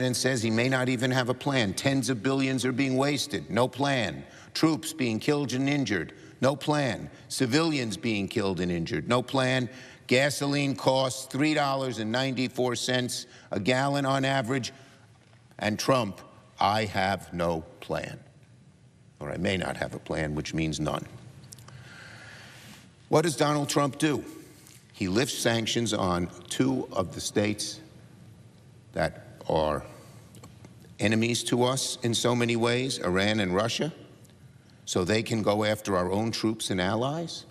And says he may not even have a plan. Tens of billions are being wasted. No plan. Troops being killed and injured. No plan. Civilians being killed and injured. No plan. Gasoline costs $3.94 a gallon on average. And Trump, I have no plan. Or I may not have a plan, which means none. What does Donald Trump do? He lifts sanctions on two of the states that are enemies to us in so many ways, Iran and Russia, so they can go after our own troops and allies.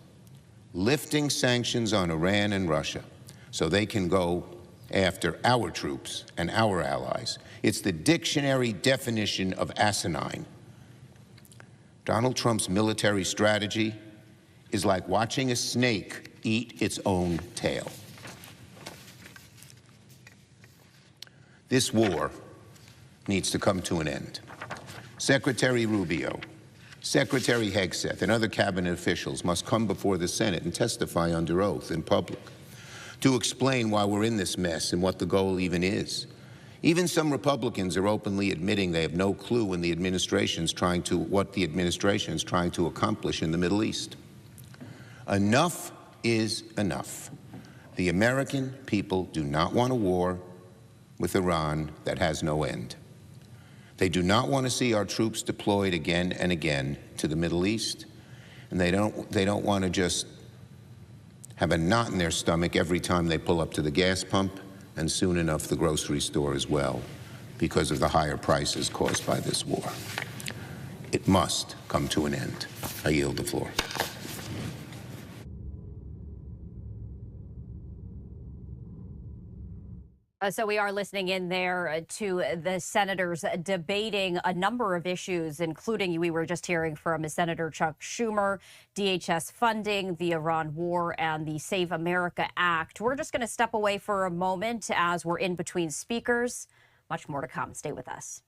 Lifting sanctions on Iran and Russia so they can go after our troops and our allies. It's the dictionary definition of asinine. Donald Trump's military strategy is like watching a snake eat its own tail. This war needs to come to an end. Secretary Rubio, Secretary Hegseth, and other cabinet officials must come before the Senate and testify under oath in public to explain why we're in this mess and what the goal even is. Even some Republicans are openly admitting they have no clue what the administration is trying to accomplish in the Middle East. Enough is enough. The American people do not want a war with Iran that has no end. They do not want to see our troops deployed again and again to the Middle East, and they don't want to just have a knot in their stomach every time they pull up to the gas pump, and soon enough the grocery store as well, because of the higher prices caused by this war. It must come to an end. I yield the floor. So we are listening in there to the senators debating a number of issues, including we were just hearing from Senator Chuck Schumer, DHS funding, the Iran war, and the Save America Act. We're just going to step away for a moment as we're in between speakers. Much more to come. Stay with us.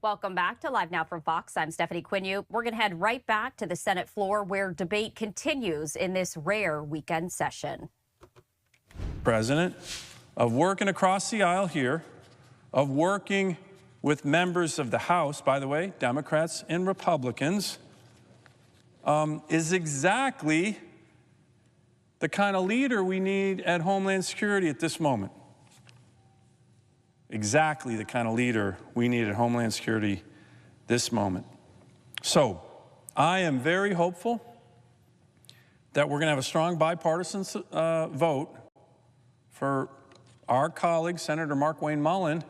Welcome back to Live Now from Fox. I'm Stephanie Quinu. We're going to head right back to the Senate floor where debate continues in this rare weekend session. President, of working across the aisle here, of working with members of the House, by the way, Democrats and Republicans, is exactly the kind of leader we need at Homeland Security at this moment. Exactly the kind of leader we need at Homeland Security this moment. So I am very hopeful that we're going to have a strong bipartisan vote for our colleague, Senator Mark Wayne Mullen,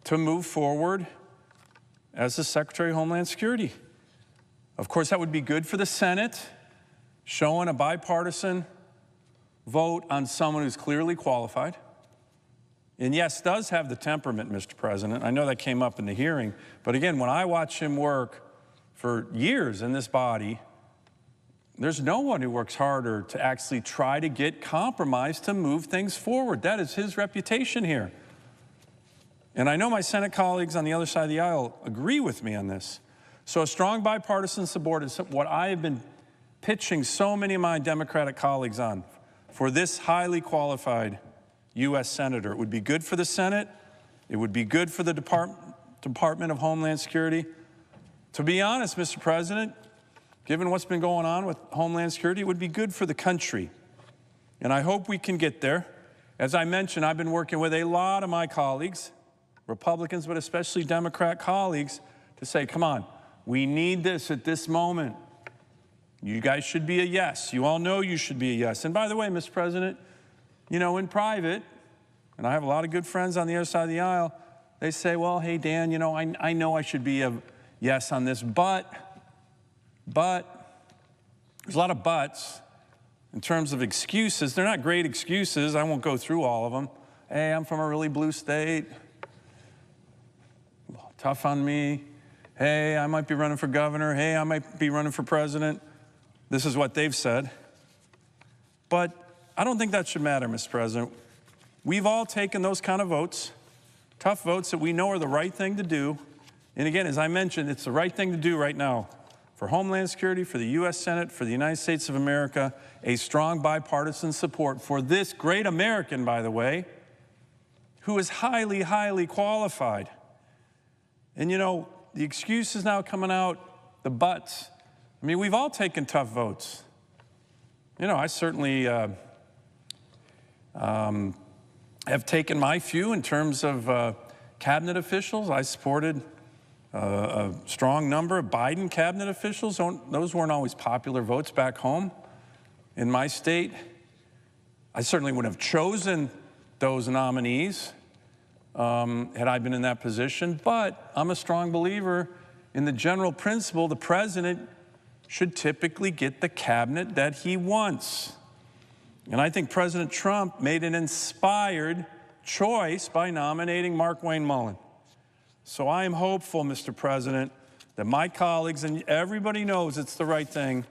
to move forward as the Secretary of Homeland Security. Of course, that would be good for the Senate, showing a bipartisan vote on someone who's clearly qualified. And yes, does have the temperament, Mr. President. I know that came up in the hearing. But again, when I watch him work for years in this body, there's no one who works harder to actually try to get compromise to move things forward. That is his reputation here. And I know my Senate colleagues on the other side of the aisle agree with me on this. So a strong bipartisan support is what I have been pitching so many of my Democratic colleagues on for this highly qualified U.S. Senator. It would be good for the Senate. It would be good for the Department of Homeland Security. To be honest, Mr. President, given what's been going on with Homeland Security, it would be good for the country. And I hope we can get there. As I mentioned, I've been working with a lot of my colleagues, Republicans, but especially Democrat colleagues, to say, come on, we need this at this moment. You guys should be a yes. You all know you should be a yes. And by the way, Mr. President, you know, in private, and I have a lot of good friends on the other side of the aisle, they say, well, hey, Dan, you know I should be a yes on this, but, there's a lot of buts in terms of excuses. They're not great excuses. I won't go through all of them. Hey, I'm from a really blue state. Tough on me. Hey, I might be running for governor. Hey, I might be running for president. This is what they've said. But I don't think that should matter, Mr. President. We've all taken those kind of votes, tough votes that we know are the right thing to do. And again, as I mentioned, it's the right thing to do right now for Homeland Security, for the U.S. Senate, for the United States of America, a strong bipartisan support for this great American, by the way, who is highly, highly qualified. And you know, the excuses now coming out, the buts. I mean, we've all taken tough votes. You know, I certainly have taken my few in terms of cabinet officials. I supported a strong number of Biden cabinet officials. Those weren't always popular votes back home in my state. I certainly would have chosen those nominees had I been in that position, but I'm a strong believer in the general principle the president should typically get the cabinet that he wants. And I think President Trump made an inspired choice by nominating Mark Wayne Mullen. So I am hopeful, Mr. President, that my colleagues and everybody knows it's the right thing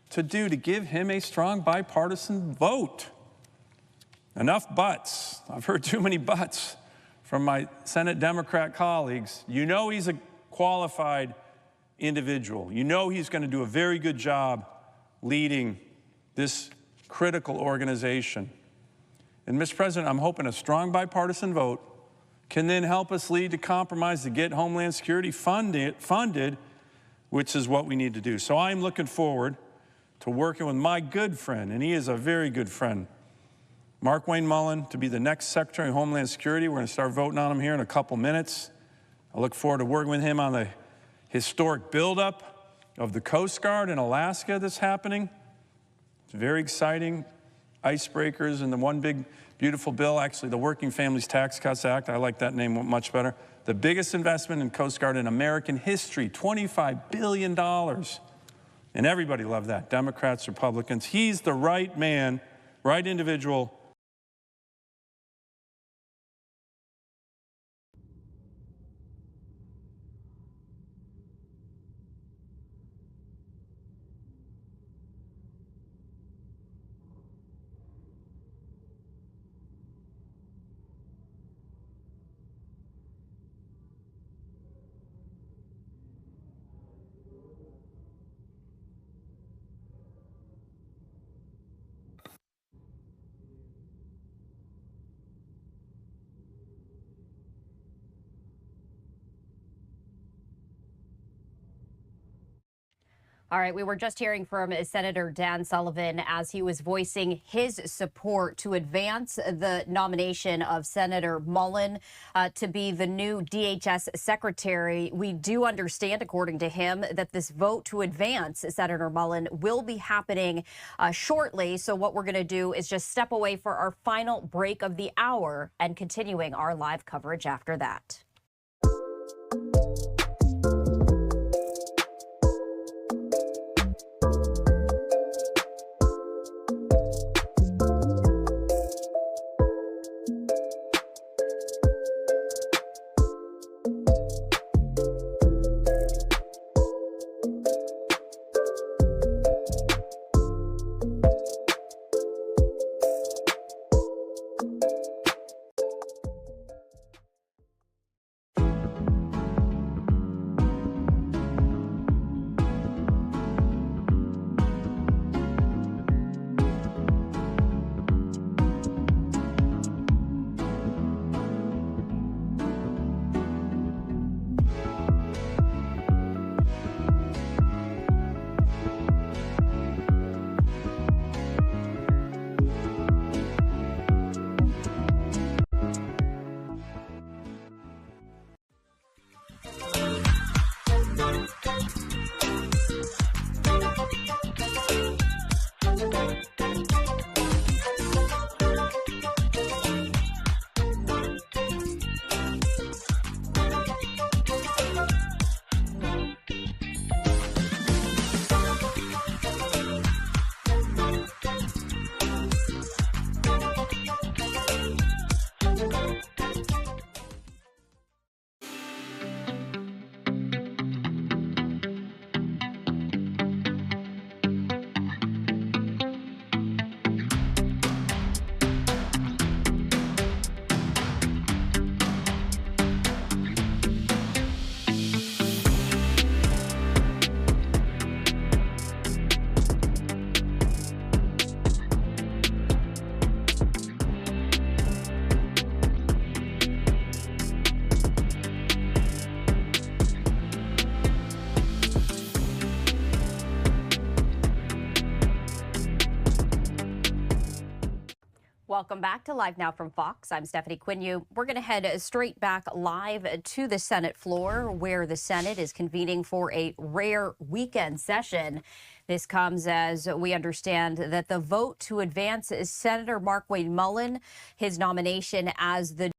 to do to give him a strong bipartisan vote. Enough buts. I've heard too many buts from my Senate Democrat colleagues. You know he's a qualified individual. You know he's going to do a very good job leading this critical organization. And Mr. President, I'm hoping a strong bipartisan vote can then help us lead to compromise to get Homeland Security funded, which is what we need to do. So I'm looking forward to working with my good friend, and he is a very good friend, Mark Wayne Mullen, to be the next Secretary of Homeland Security. We're going to start voting on him here in a couple minutes. I look forward to working with him on the historic buildup of the Coast Guard in Alaska that's happening. It's very exciting. Icebreakers and the one big beautiful bill, actually the Working Families Tax Cuts Act. I like that name much better. The biggest investment in Coast Guard in American history, $25 billion. And everybody loved that, Democrats, Republicans. He's the right man, right individual. All right, we were just hearing from Senator Dan Sullivan as he was voicing his support to advance the nomination of Senator Mullen to be the new DHS secretary. We do understand, according to him, that this vote to advance Senator Mullen will be happening shortly. So what we're going to do is just step away for our final break of the hour and continuing our live coverage after that. Welcome back to Live Now from Fox. I'm Stephanie Quinu. We're going to head straight back live to the Senate floor, where the Senate is convening for a rare weekend session. This comes as we understand that the vote to advance Senator Markwayne Mullin, his nomination as the